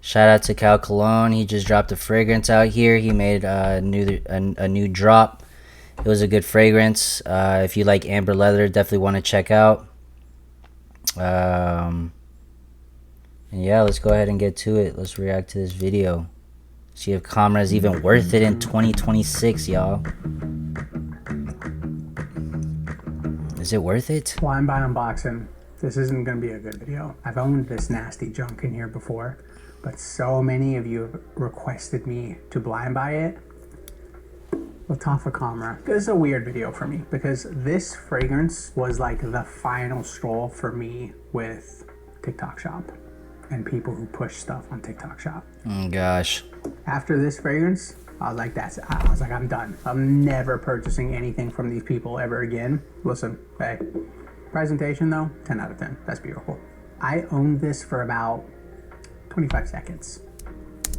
Shout out to Cal Cologne. He just dropped a fragrance out here. He made a new drop. It was a good fragrance. If you like amber leather, definitely want to check out. And yeah, let's go ahead and get to it. Let's react to this video. See if Khamrah is even worth it in 2026, y'all. Is it worth it? Blind buy unboxing. This isn't going to be a good video. I've owned this nasty junk in here before, but so many of you have requested me to blind buy it. Lattafa Khamrah. This is a weird video for me because this fragrance was like the final straw for me with TikTok Shop and people who push stuff on TikTok Shop. Oh gosh. After this fragrance, I was like, I was like, I'm done. I'm never purchasing anything from these people ever again. Listen, hey, presentation though, 10 out of 10. That's beautiful. I owned this for about 25 seconds.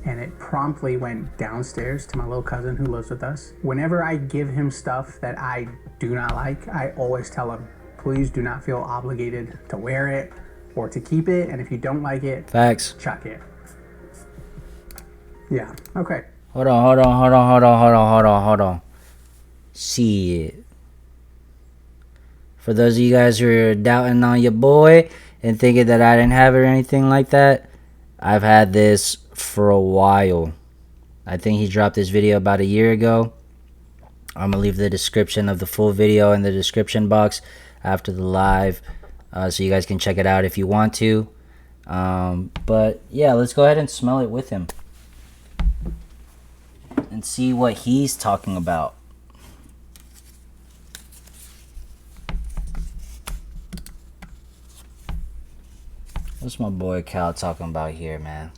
And it promptly went downstairs to my little cousin who lives with us. Whenever I give him stuff that I do not like, I always tell him, please do not feel obligated to wear it or to keep it. And if you don't like it, Facts. chuck it. Yeah, okay. Hold on. Shit. For those of you guys who are doubting on your boy and thinking that I didn't have it or anything like that, I've had this for a while. I think he dropped this video about a year ago. I'm gonna leave the description of the full video in the description box after the live, so you guys can check it out if you want to. But yeah, let's go ahead and smell it with him and see what he's talking about. What's my boy Cal talking about here, man?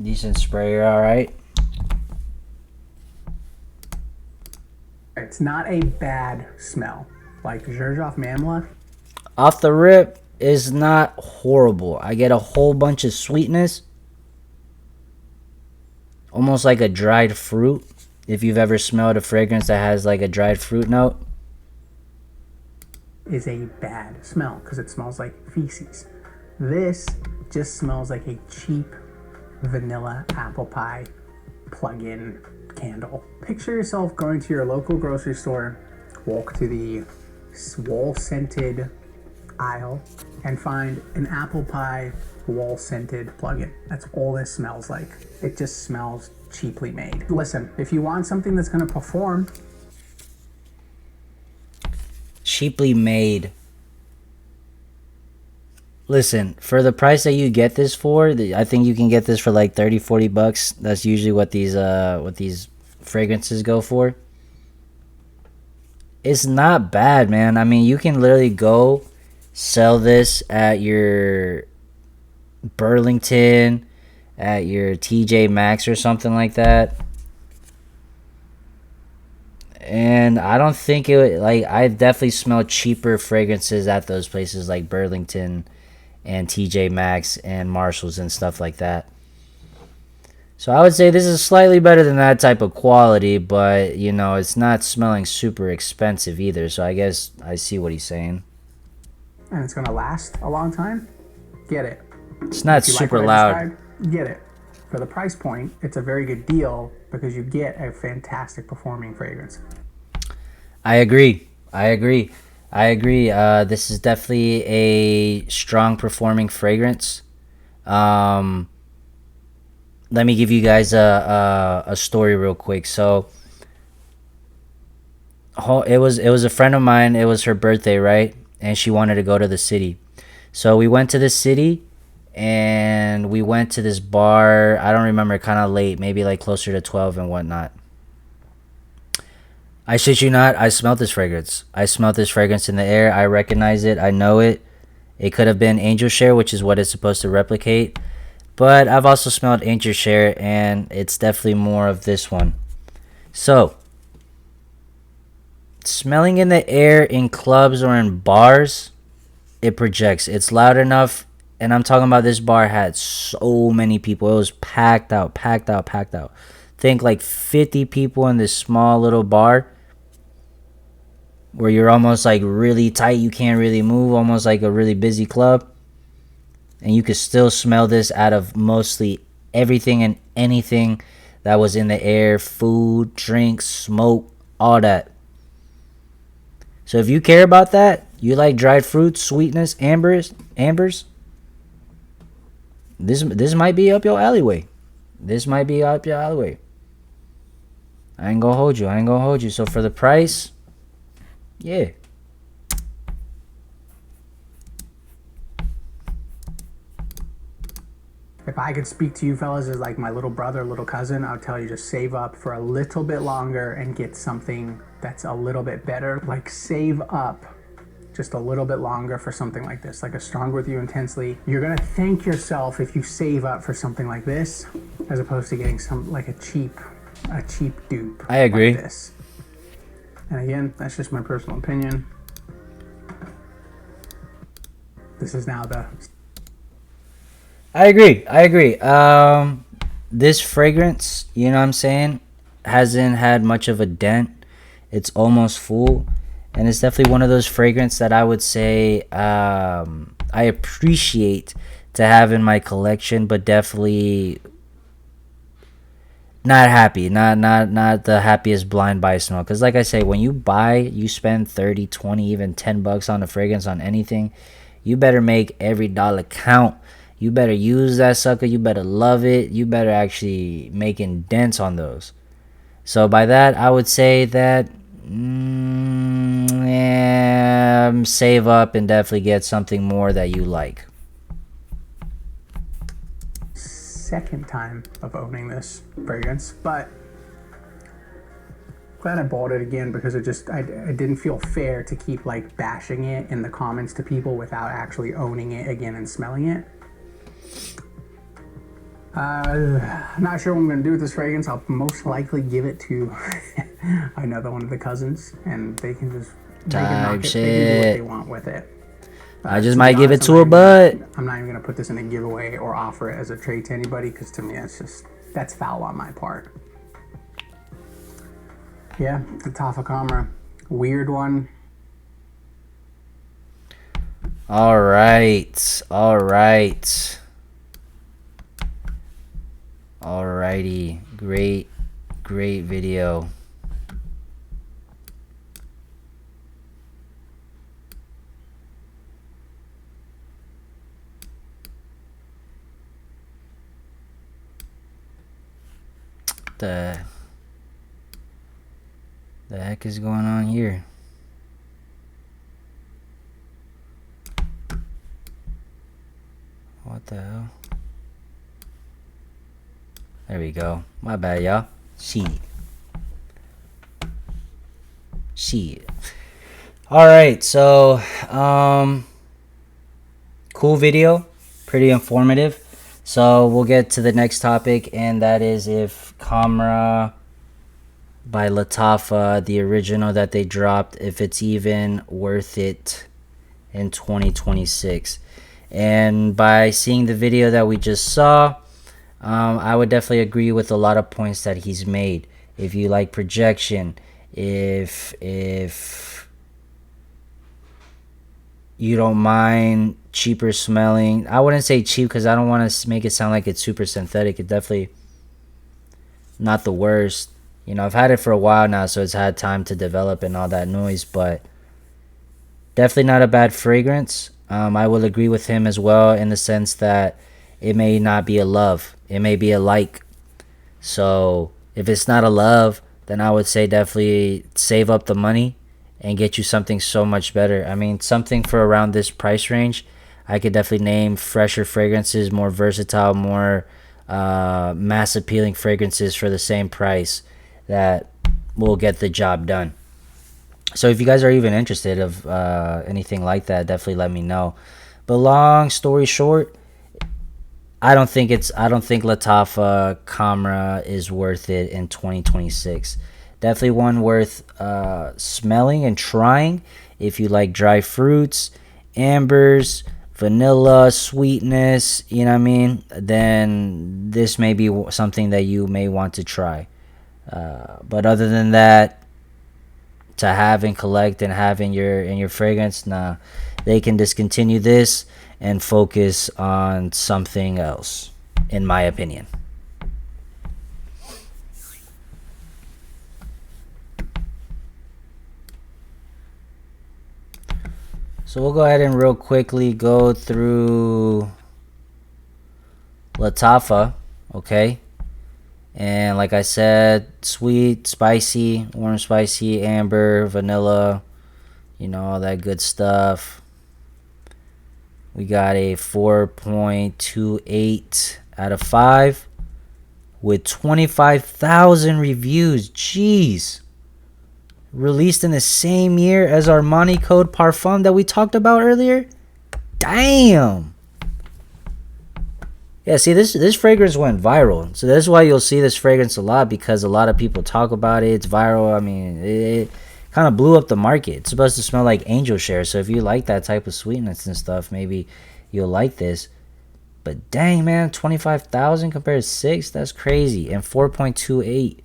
Decent sprayer, alright. It's not a bad smell. Like Zherzhov Mamla. Off the rip is not horrible. I get a whole bunch of sweetness. Almost like a dried fruit. If you've ever smelled a fragrance that has like a dried fruit note. Is a bad smell because it smells like feces. This just smells like a cheap vanilla apple pie plug-in candle. Picture yourself going to your local grocery store, walk to the wall-scented aisle, and find an apple pie wall-scented plug-in. That's all this smells like. It just smells cheaply made. Listen, if you want something that's going to perform, cheaply made. Listen, for the price that you get this for, I think you can get this for like 30-40 bucks. That's usually what these fragrances go for. It's not bad, man. I mean, you can literally go sell this at your Burlington, at your TJ Maxx or something like that. And I don't think it would, like, I've definitely smelled cheaper fragrances at those places like Burlington and TJ Maxx and Marshalls and stuff like that. So I would say this is slightly better than that type of quality, but you know, it's not smelling super expensive either. So I guess I see what he's saying. and it's going to last a long time, get it. It's not super loud. Get it. For the price point, it's a very good deal because you get a fantastic performing fragrance. I agree. This is definitely a strong performing fragrance. Let me give you guys a story real quick. So it was a friend of mine. It was her birthday, right? And she wanted to go to the city. So we went to the city and we went to this bar. I don't remember, kind of late, maybe like closer to 12 and whatnot. I shit you not, I smelled this fragrance. I smelled this fragrance in the air. I recognize it. I know it. It could have been Angel Share, which is what it's supposed to replicate. But I've also smelled Angel Share, and it's definitely more of this one. So, smelling in the air in clubs or in bars, it projects. It's loud enough, and I'm talking about this bar had so many people. It was packed out. Think like 50 people in this small little bar. where you're almost like really tight, you can't really move, almost like a really busy club, and you could still smell this out of mostly everything and anything that was in the air, food, drinks, smoke, all that. So if you care about that, you like dried fruits, sweetness, ambers, this might be up your alleyway. This might be up your alleyway. I ain't gonna hold you. So for the price, yeah. If I could speak to you fellas as like my little brother, little cousin, I'll tell you just save up for a little bit longer and get something that's a little bit better. Like save up just a little bit longer for something like this, like a Strong With You Intensely. You're gonna thank yourself if you save up for something like this, as opposed to getting some like a cheap dupe. I agree. Like this. And again, that's just my personal opinion. This is now the... I agree. This fragrance, you know what I'm saying, hasn't had much of a dent. It's almost full. And it's definitely one of those fragrances that I would say I appreciate to have in my collection, but definitely not happy. Not the happiest blind buy smell. Because like I say, when you buy, you spend 30, 20, even $10 on a fragrance on anything. You better make every dollar count. You better use that sucker. You better love it. You better actually making dents on those. So by that, I would say that save up and definitely get something more that you like. Second time of owning this fragrance, but glad I bought it again because it didn't feel fair to keep like bashing it in the comments to people without actually owning it again and smelling it. I'm not sure what I'm going to do with this fragrance. I'll most likely give it to another one of the cousins, and they can just they can do what they want with it. I just might give it to her, but I'm not even going to put this in a giveaway or offer it as a trade to anybody, because to me that's foul on my part. Yeah, the Lattafa Khamrah, weird one. All right. Alrighty, great video. The heck is going on here? What the hell? There we go. My bad, y'all. Shit. Alright, so cool video. Pretty informative. So we'll get to the next topic, and that is if Khamrah by Lattafa, the original that they dropped, if it's even worth it in 2026. And by seeing the video that we just saw, I would definitely agree with a lot of points that he's made. If you like projection, if you don't mind cheaper smelling, I wouldn't say cheap because I don't want to make it sound like it's super synthetic. It's definitely not the worst. You know, I've had it for a while now, so it's had time to develop and all that noise, but definitely not a bad fragrance. I will agree with him as well in the sense that it may not be a love. It may be a like. So if it's not a love, then I would say definitely save up the money and get you something so much better. I mean, something for around this price range, I could definitely name fresher fragrances, more versatile, more mass appealing fragrances for the same price that will get the job done. So if you guys are even interested of anything like that, definitely let me know. But long story short, I don't think Lattafa Khamrah is worth it in 2026. Definitely one worth smelling and trying if you like dry fruits, ambers, vanilla, sweetness, you know what I mean? Then this may be something that you may want to try. But other than that, to have and collect and have in your fragrance, nah, they can discontinue this and focus on something else, in my opinion. So we'll go ahead and real quickly go through Lattafa, okay? And like I said, sweet, spicy, warm, spicy, amber, vanilla, you know, all that good stuff. We got a 4.28 out of 5 with 25,000 reviews. Jeez. Released in the same year as our Money Code Parfum that we talked about earlier. Damn. Yeah, see, this fragrance went viral. So that's why you'll see this fragrance a lot, because a lot of people talk about it. It's viral. I mean, it kind of blew up the market. It's supposed to smell like angel share. So if you like that type of sweetness and stuff, maybe you'll like this. But dang, man, 25,000 compared to 6, that's crazy. And 4.28.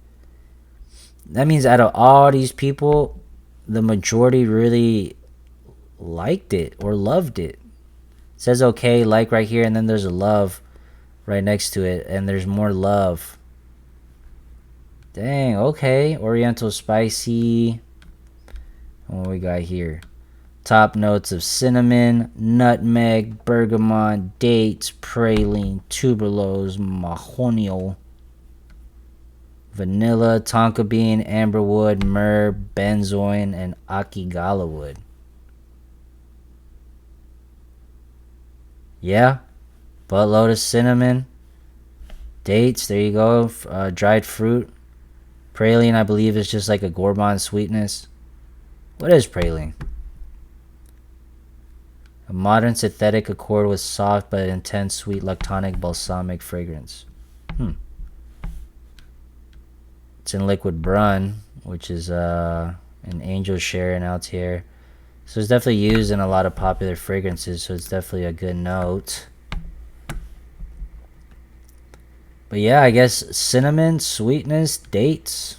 That means out of all these people, the majority really liked it or loved it. It says okay, like right here, and then there's a love right next to it, and there's more love. Dang, okay. Oriental spicy. What we got here? Top notes of cinnamon, nutmeg, bergamot, dates, praline, tuberose, mahogany, vanilla, tonka bean, amberwood, myrrh, benzoin, and akigala wood. Yeah, buttload of cinnamon, dates. There you go. Dried fruit. Praline, I believe, is just like a gourmand sweetness. What is praline? A modern synthetic accord with soft but intense sweet lactonic balsamic fragrance. It's in liquid brun, which is an angel share in Altair. So it's definitely used in a lot of popular fragrances, so it's definitely a good note. But yeah, I guess cinnamon, sweetness, dates.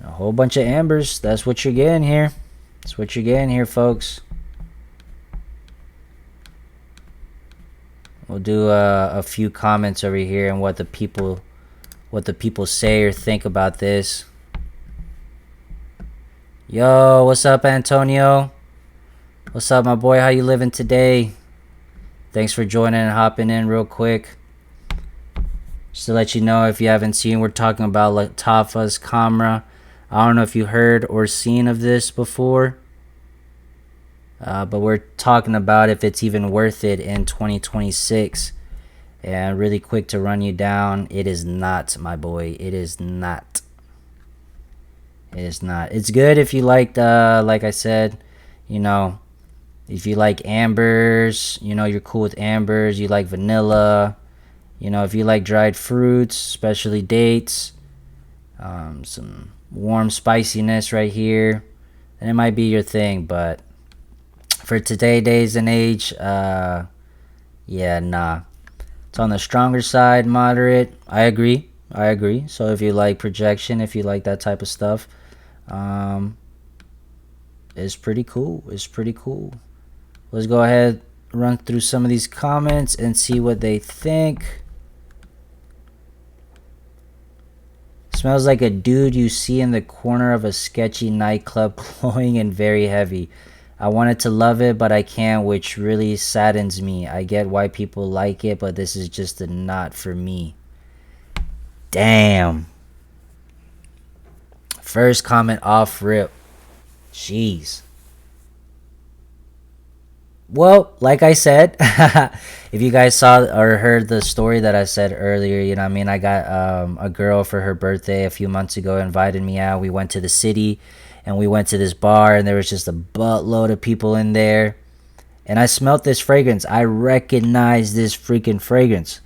A whole bunch of ambers. That's what you're getting here. That's what you're getting here, folks. We'll do a few comments over here and what the people say or think about this. Yo, what's up, Antonio? What's up, my boy? How you living today? Thanks for joining and hopping in real quick. Just to let you know, if you haven't seen, we're talking about Lattafa Khamrah. I don't know if you heard or seen of this before. But we're talking about if it's even worth it in 2026. And really quick to run you down, it is not, my boy. It is not. It is not. It's good if you like I said, you know, if you like ambers, you know, you're cool with ambers. You like vanilla, you know, if you like dried fruits, especially dates, some warm spiciness right here, and it might be your thing. But for today's days and age, yeah, nah. It's on the stronger side, moderate. I agree. So if you like projection, if you like that type of stuff, it's pretty cool. Let's go ahead, run through some of these comments and see what they think. Smells like a dude you see in the corner of a sketchy nightclub, cloying and very heavy. I wanted to love it, but I can't, which really saddens me. I get why people like it, but this is just not for me. Damn. First comment off rip. Jeez. Well, like I said, if you guys saw or heard the story that I said earlier, you know what I mean? I got a girl for her birthday a few months ago, invited me out. We went to the city. And we went to this bar, and there was just a buttload of people in there. And I smelt this fragrance. I recognized this freaking fragrance.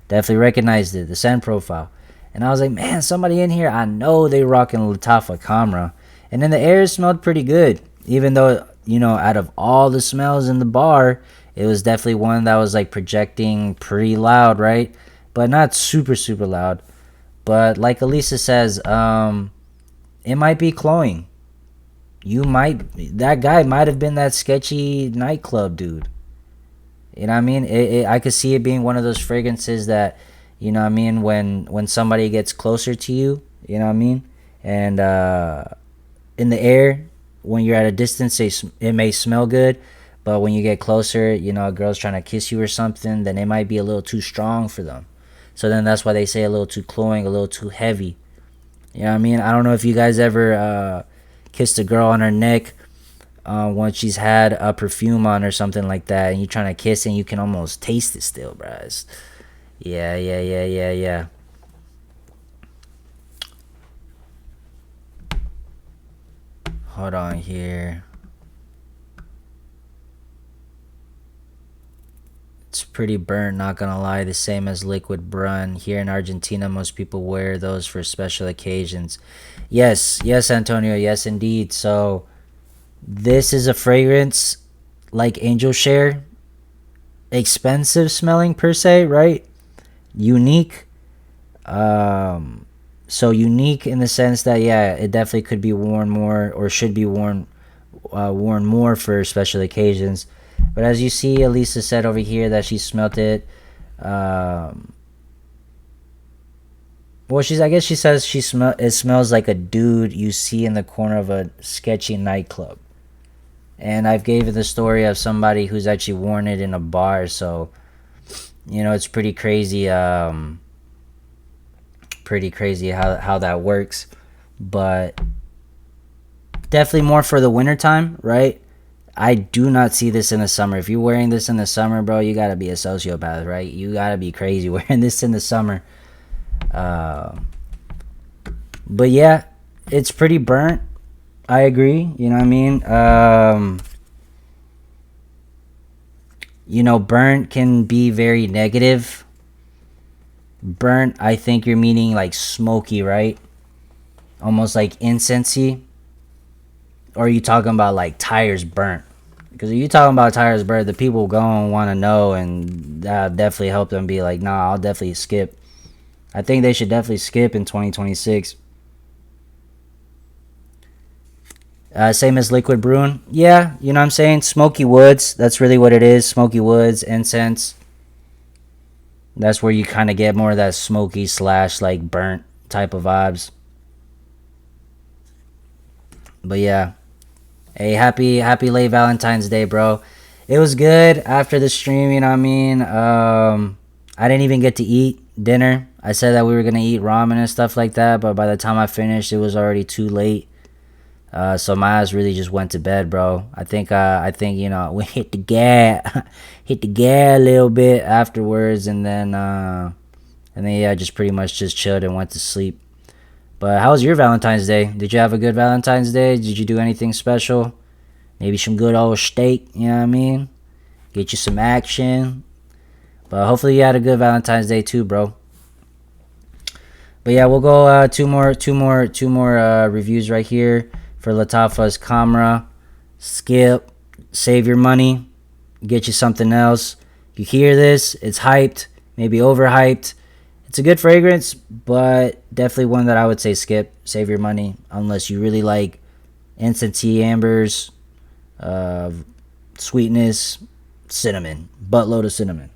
Definitely recognized it, the scent profile. And I was like, man, somebody in here, I know they rocking Lattafa Khamrah. And then the air smelled pretty good. Even though, you know, out of all the smells in the bar, it was definitely one that was like projecting pretty loud, right? But not super, super loud. But like Elisa says, it might be cloying. That guy might have been that sketchy nightclub dude. You know what I mean? I could see it being one of those fragrances that, you know what I mean, when somebody gets closer to you, you know what I mean? And in the air, when you're at a distance, it may smell good, but when you get closer, you know, a girl's trying to kiss you or something, then it might be a little too strong for them. So then that's why they say a little too cloying, a little too heavy. You know what I mean? I don't know if you guys ever kissed a girl on her neck once she's had a perfume on or something like that, and you're trying to kiss and you can almost taste it still, bruh. Yeah. Hold on here. It's pretty burnt, not gonna lie. The same as liquid brun. Here in Argentina, most people wear those for special occasions. Yes, Antonio. Yes, indeed. So this is a fragrance like Angel Share. Expensive smelling per se, right? Unique. So unique in the sense that, yeah, it definitely could be worn more, or should be worn more for special occasions. But as you see, Elisa said over here that she smelt it. Well, I guess she says it smells like a dude you see in the corner of a sketchy nightclub. And I've gave the story of somebody who's actually worn it in a bar, so you know, it's pretty crazy. Pretty crazy how that works, but definitely more for the wintertime, right? I do not see this in the summer. If you're wearing this in the summer, bro, you gotta be a sociopath, right? You gotta be crazy wearing this in the summer. But yeah, it's pretty burnt. I agree. You know what I mean? You know, burnt can be very negative. Burnt, I think you're meaning like smoky, right? Almost like incensey. Or are you talking about like tires burnt? Because if you talking about tires burnt, the people going to want to know, and that definitely help them be like, nah, I'll definitely skip. I think they should definitely skip in 2026. Same as liquid brune. Yeah, you know what I'm saying? Smoky woods. That's really what it is. Smoky woods, incense. That's where you kind of get more of that smoky / like burnt type of vibes. But yeah. Hey, happy late Valentine's Day, bro. It was good after the stream, you know what I mean? I didn't even get to eat dinner. I said that we were going to eat ramen and stuff like that, but by the time I finished, it was already too late. So my ass really just went to bed, bro. I think you know, we hit the gas a little bit afterwards, and then yeah, just pretty much just chilled and went to sleep. But how was your Valentine's Day? Did you have a good Valentine's Day? Did you do anything special? Maybe some good old steak, you know what I mean? Get you some action. But hopefully you had a good Valentine's Day too, bro. But yeah, we'll go two more reviews right here for Lattafa's Khamrah. Skip, save your money, get you something else. You hear this, it's hyped, maybe overhyped. It's a good fragrance, but definitely one that I would say skip, save your money, unless you really like instant tea ambers, sweetness, cinnamon, buttload of cinnamon.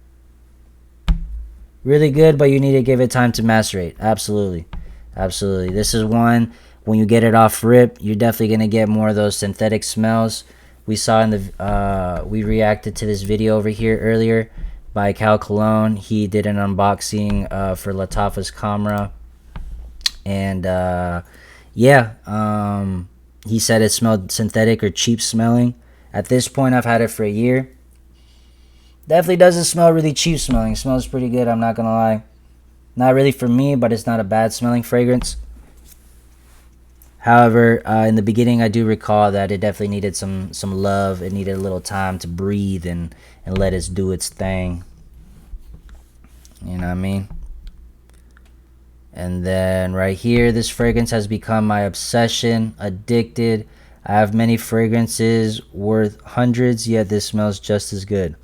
Really good, but you need to give it time to macerate. Absolutely. This is one, when you get it off rip, you're definitely going to get more of those synthetic smells. We saw in the, we reacted to this video over here earlier by Cal Cologne. He did an unboxing for Lattafa's Khamrah. And he said it smelled synthetic or cheap smelling. At this point, I've had it for a year. Definitely doesn't smell really cheap smelling. It smells pretty good, I'm not going to lie. Not really for me, but it's not a bad smelling fragrance. However, in the beginning, I do recall that it definitely needed some love. It needed a little time to breathe and let it do its thing. You know what I mean? And then right here, this fragrance has become my obsession, addicted. I have many fragrances worth hundreds, yet this smells just as good,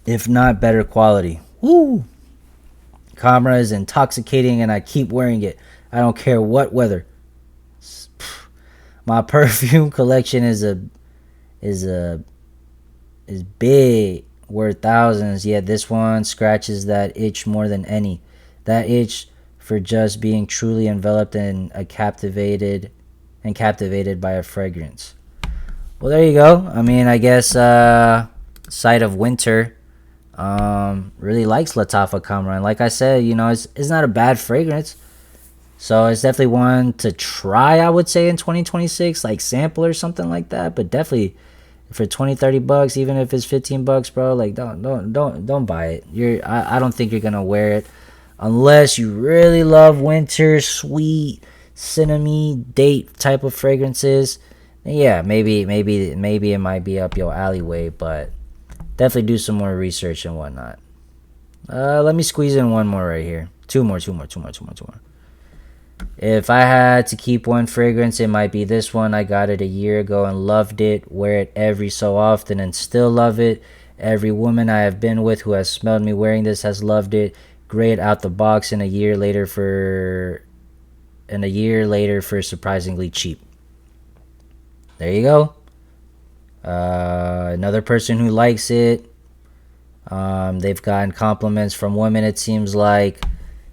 if not better quality. Woo! Khamrah is intoxicating and I keep wearing it. I don't care what weather. My perfume collection is a is big, worth thousands. Yet this one scratches that itch more than any. That itch for just being truly enveloped and captivated by a fragrance. Well, there you go. I mean, I guess Sight of Winter really likes Lattafa Khamrah, and like I said, you know, it's not a bad fragrance. So it's definitely one to try, I would say, in 2026, like sample or something like that. But definitely for 20-30 bucks, even if it's 15 bucks, bro, like don't buy it. I don't think you're gonna wear it unless you really love winter, sweet, cinnamon, date type of fragrances. Yeah, maybe it might be up your alleyway, but definitely do some more research and whatnot. Let me squeeze in one more right here. Two more. If I had to keep one fragrance, it might be this one. I got it a year ago and loved it. Wear it every so often and still love it. Every woman I have been with who has smelled me wearing this has loved it. Great out the box, and a year later for surprisingly cheap. There you go. Another person who likes it. They've gotten compliments from women, it seems like.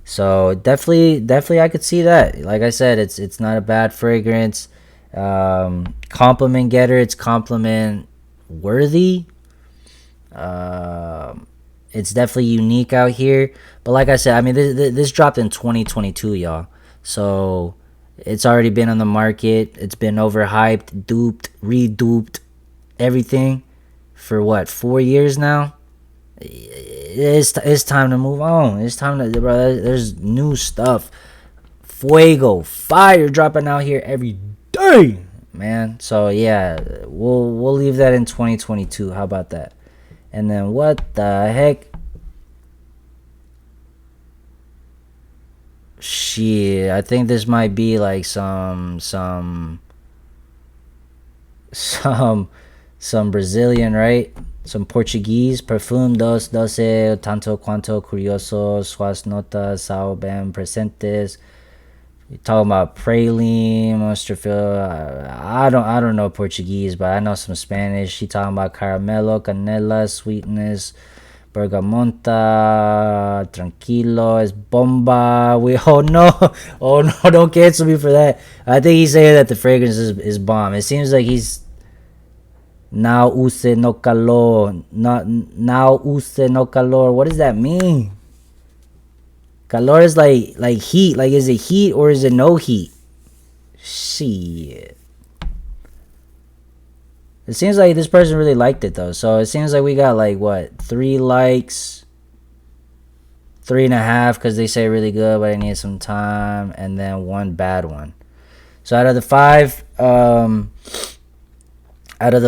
So definitely I could see that. Like I said, it's not a bad fragrance. Compliment getter, it's compliment worthy. It's definitely unique out here. But like I said, I mean, this dropped in 2022, y'all. So it's already been on the market. It's been overhyped, duped, reduped, everything for what, 4 years now. It's time to move on. It's time to, bro. There's new stuff, fuego, fire dropping out here every day, man. So yeah, we'll leave that in 2022. How about that? And then what the heck? Shit, I think this might be like some Brazilian, right? Some Portuguese. Perfume dos doce tanto cuanto curioso suas notas sao bem presentes. You talking about praline, monster feel. I don't know Portuguese, but I know some Spanish. She talking about caramelo, canela, sweetness, bergamonta, tranquilo, es bomba. Oh no, don't cancel me for that. I think he's saying that the fragrance is bomb. It seems like he's now use no calor. Not now use no calor. What does that mean? Calor is like heat. Like, is it heat or is it no heat? Shit. It seems like this person really liked it though. So it seems like we got like what, 3 likes, 3.5 because they say really good, but I need some time, and then 1 bad one. So out of the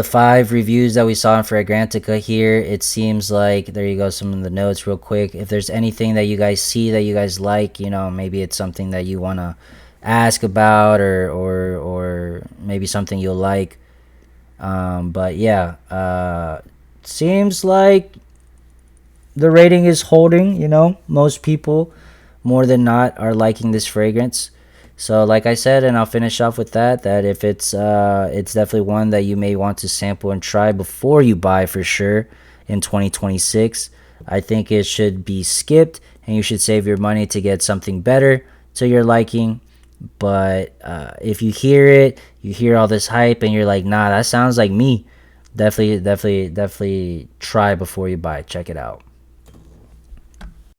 5 reviews that we saw in Fragrantica here, it seems like, there you go, some of the notes real quick. If there's anything that you guys see that you guys like, you know, maybe it's something that you want to ask about, or maybe something you'll like. But yeah, seems like the rating is holding. You know, most people, more than not, are liking this fragrance. So like I said, and I'll finish off with that if it's definitely one that you may want to sample and try before you buy for sure in 2026. I think it should be skipped, and you should save your money to get something better to your liking. But if you hear all this hype and you're like, nah, that sounds like me, definitely try before you buy. Check it out.